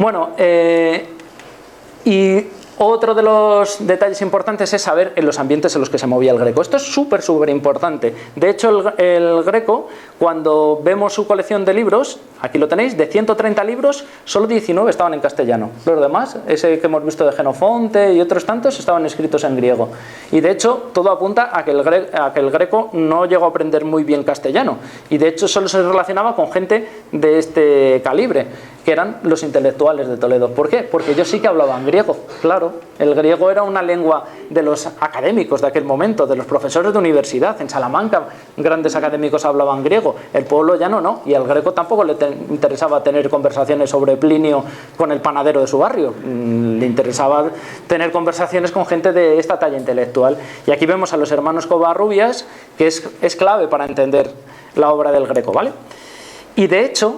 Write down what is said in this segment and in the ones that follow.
Bueno, y otro de los detalles importantes es saber en los ambientes en los que se movía el Greco. Esto es súper importante. De hecho, el Greco, cuando vemos su colección de libros, aquí lo tenéis, de 130 libros, solo 19 estaban en castellano. Los demás, ese que hemos visto de Jenofonte y otros tantos, estaban escritos en griego. Y de hecho, todo apunta a que el Greco no llegó a aprender muy bien castellano. Y de hecho, solo se relacionaba con gente de este calibre, que eran los intelectuales de Toledo. ¿Por qué? Porque ellos sí que hablaban griego, claro. El griego era una lengua de los académicos de aquel momento, de los profesores de universidad. En Salamanca grandes académicos hablaban griego, el pueblo llano no, y al Greco tampoco le interesaba tener conversaciones sobre Plinio con el panadero de su barrio, le interesaba tener conversaciones con gente de esta talla intelectual. Y aquí vemos a los hermanos Covarrubias, que es clave para entender la obra del Greco, ¿vale? Y de hecho,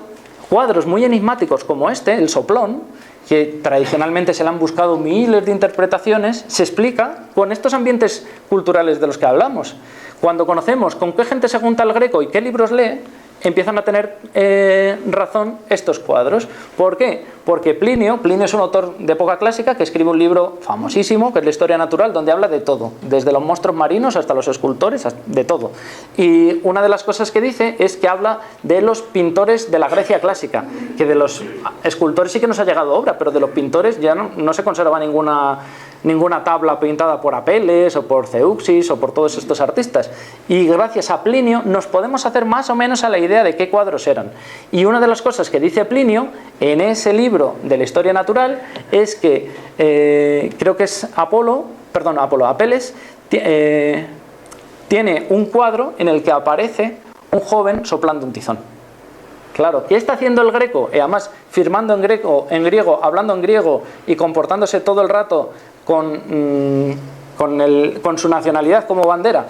cuadros muy enigmáticos como este, el soplón, que tradicionalmente se le han buscado miles de interpretaciones, se explica con estos ambientes culturales de los que hablamos. Cuando conocemos con qué gente se junta el Greco y qué libros lee, empiezan a tener razón estos cuadros. ¿Por qué? Porque Plinio es un autor de época clásica que escribe un libro famosísimo, que es la Historia Natural, donde habla de todo, desde los monstruos marinos hasta los escultores, de todo. Y una de las cosas que dice es que habla de los pintores de la Grecia clásica, que de los escultores sí que nos ha llegado obra, pero de los pintores ya no se conserva ninguna tabla pintada por Apeles o por Zeuxis o por todos estos artistas. Y gracias a Plinio nos podemos hacer más o menos a la idea de qué cuadros eran. Y una de las cosas que dice Plinio en ese libro de la Historia Natural es que creo que es Apeles tiene un cuadro en el que aparece un joven soplando un tizón. Claro, ¿qué está haciendo el Greco? Y además firmando en griego, hablando en griego y comportándose todo el rato con su nacionalidad como bandera.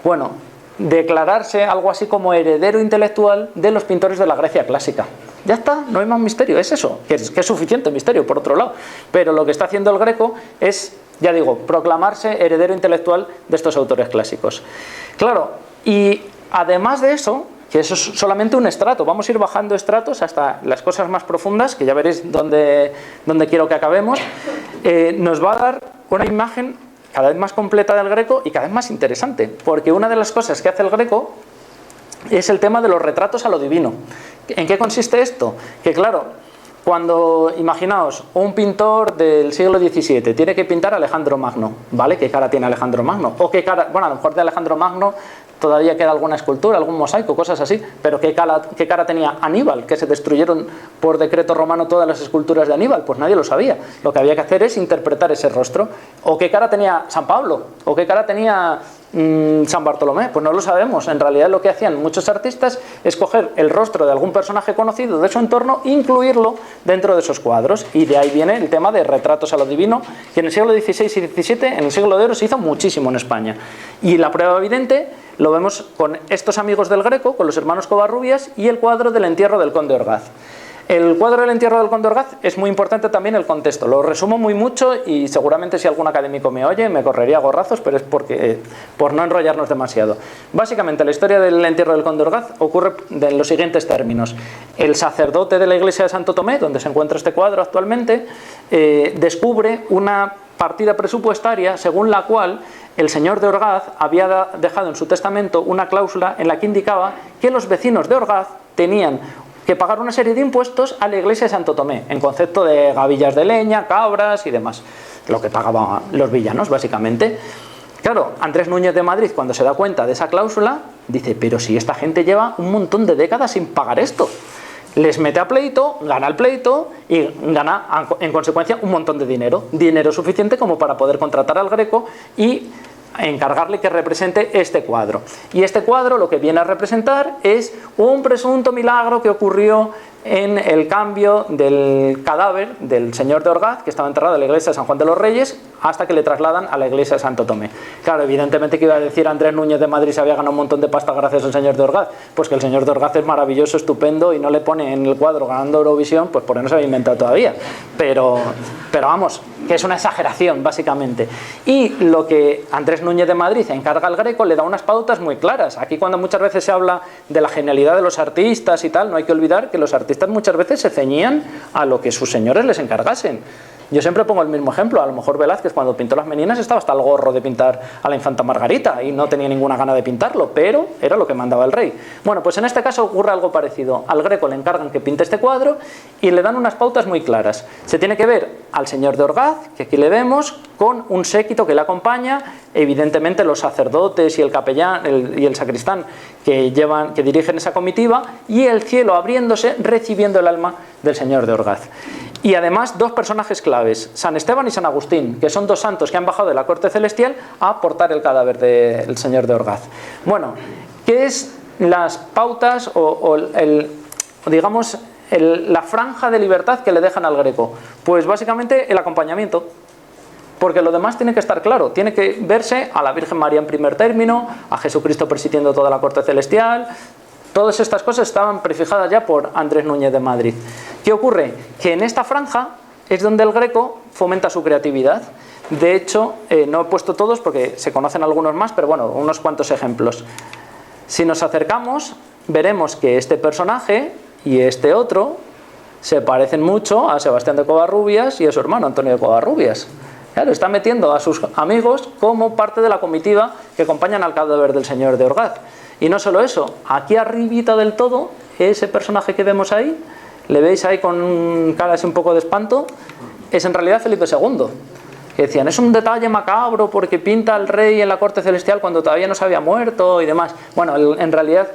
Bueno, declararse algo así como heredero intelectual de los pintores de la Grecia clásica. Ya está, no hay más misterio, es eso, que es suficiente misterio por otro lado. Pero lo que está haciendo el Greco es, ya digo, proclamarse heredero intelectual de estos autores clásicos. Claro, y además de eso, que eso es solamente un estrato, vamos a ir bajando estratos hasta las cosas más profundas, que ya veréis dónde quiero que acabemos, nos va a dar una imagen cada vez más completa del Greco y cada vez más interesante, porque una de las cosas que hace el Greco es el tema de los retratos a lo divino. ¿En qué consiste esto? Que claro, cuando, imaginaos, un pintor del siglo XVII tiene que pintar a Alejandro Magno, ¿vale? ¿Qué cara tiene Alejandro Magno? O qué cara, bueno, a lo mejor de Alejandro Magno todavía queda alguna escultura, algún mosaico, cosas así, pero ¿qué cara tenía Aníbal? Que se destruyeron por decreto romano todas las esculturas de Aníbal, pues nadie lo sabía. Lo que había que hacer es interpretar ese rostro. ¿O qué cara tenía San Pablo? ¿O qué cara tenía San Bartolomé? Pues no lo sabemos. En realidad lo que hacían muchos artistas es coger el rostro de algún personaje conocido de su entorno e incluirlo dentro de esos cuadros, y de ahí viene el tema de retratos a lo divino, que en el siglo XVI y XVII, en el siglo de oro, se hizo muchísimo en España. Y la prueba evidente lo vemos con estos amigos del Greco, con los hermanos Covarrubias, y el cuadro del entierro del conde Orgaz. El cuadro del entierro del conde Orgaz es muy importante también el contexto. Lo resumo muy mucho y seguramente si algún académico me oye me correría a gorrazos, pero es por no enrollarnos demasiado. Básicamente la historia del entierro del conde Orgaz ocurre en los siguientes términos. El sacerdote de la iglesia de Santo Tomé, donde se encuentra este cuadro actualmente, descubre una partida presupuestaria según la cual el señor de Orgaz había dejado en su testamento una cláusula en la que indicaba que los vecinos de Orgaz tenían que pagar una serie de impuestos a la iglesia de Santo Tomé, en concepto de gavillas de leña, cabras y demás, lo que pagaban los villanos básicamente. Claro, Andrés Núñez de Madrid, cuando se da cuenta de esa cláusula, dice, pero si esta gente lleva un montón de décadas sin pagar esto. Les mete a pleito, gana el pleito y gana en consecuencia un montón de dinero suficiente como para poder contratar al Greco y encargarle que represente este cuadro. Y este cuadro lo que viene a representar es un presunto milagro que ocurrió en el cambio del cadáver del señor de Orgaz, que estaba enterrado en la iglesia de San Juan de los Reyes, hasta que le trasladan a la iglesia de Santo Tomé. Claro, evidentemente que iba a decir Andrés Núñez de Madrid se había ganado un montón de pasta gracias al señor de Orgaz, pues que el señor de Orgaz es maravilloso, estupendo, y no le pone en el cuadro ganando Eurovisión, pues por ahí no se había inventado todavía, pero vamos, que es una exageración básicamente. Y lo que Andrés Núñez de Madrid encarga al Greco le da unas pautas muy claras. Aquí, cuando muchas veces se habla de la genialidad de los artistas y tal, no hay que olvidar que los artistas artistas muchas veces se ceñían a lo que sus señores les encargasen. Yo siempre pongo el mismo ejemplo. A lo mejor Velázquez, cuando pintó las Meninas, estaba hasta el gorro de pintar a la infanta Margarita y no tenía ninguna gana de pintarlo, pero era lo que mandaba el rey. Bueno, pues en este caso ocurre algo parecido. Al Greco le encargan que pinte este cuadro y le dan unas pautas muy claras. Se tiene que ver al señor de Orgaz, que aquí le vemos, con un séquito que le acompaña, evidentemente los sacerdotes y el capellán y el sacristán que dirigen esa comitiva, y el cielo abriéndose, recibiendo el alma del señor de Orgaz. Y además dos personajes claves, San Esteban y San Agustín, que son dos santos que han bajado de la corte celestial a portar el cadáver del señor de Orgaz. Bueno, ¿qué es las pautas digamos la franja de libertad que le dejan al Greco? Pues básicamente el acompañamiento. Porque lo demás tiene que estar claro, tiene que verse a la Virgen María en primer término, a Jesucristo presidiendo toda la corte celestial. Todas estas cosas estaban prefijadas ya por Andrés Núñez de Madrid. ¿Qué ocurre? Que en esta franja es donde el Greco fomenta su creatividad. De hecho, no he puesto todos porque se conocen algunos más, pero bueno, unos cuantos ejemplos. Si nos acercamos, veremos que este personaje y este otro se parecen mucho a Sebastián de Covarrubias y a su hermano Antonio de Covarrubias. Claro, está metiendo a sus amigos como parte de la comitiva que acompañan al cadáver del señor de Orgaz. Y no solo eso, aquí arribita del todo, ese personaje que vemos ahí, le veis ahí con cara así un poco de espanto, es en realidad Felipe II. Que decían, es un detalle macabro porque pinta al rey en la corte celestial cuando todavía no se había muerto y demás. Bueno, en realidad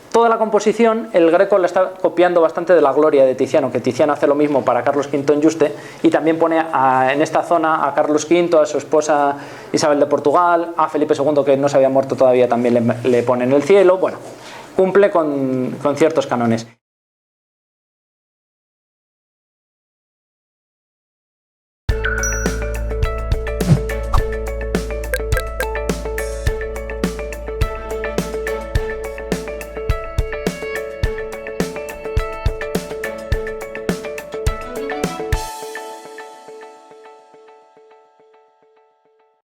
toda la composición el Greco la está copiando bastante de la Gloria de Tiziano, que Tiziano hace lo mismo para Carlos V en Juste, y también pone en esta zona a Carlos V, a su esposa Isabel de Portugal, a Felipe II, que no se había muerto todavía, también le pone en el cielo. Bueno, cumple con ciertos cánones.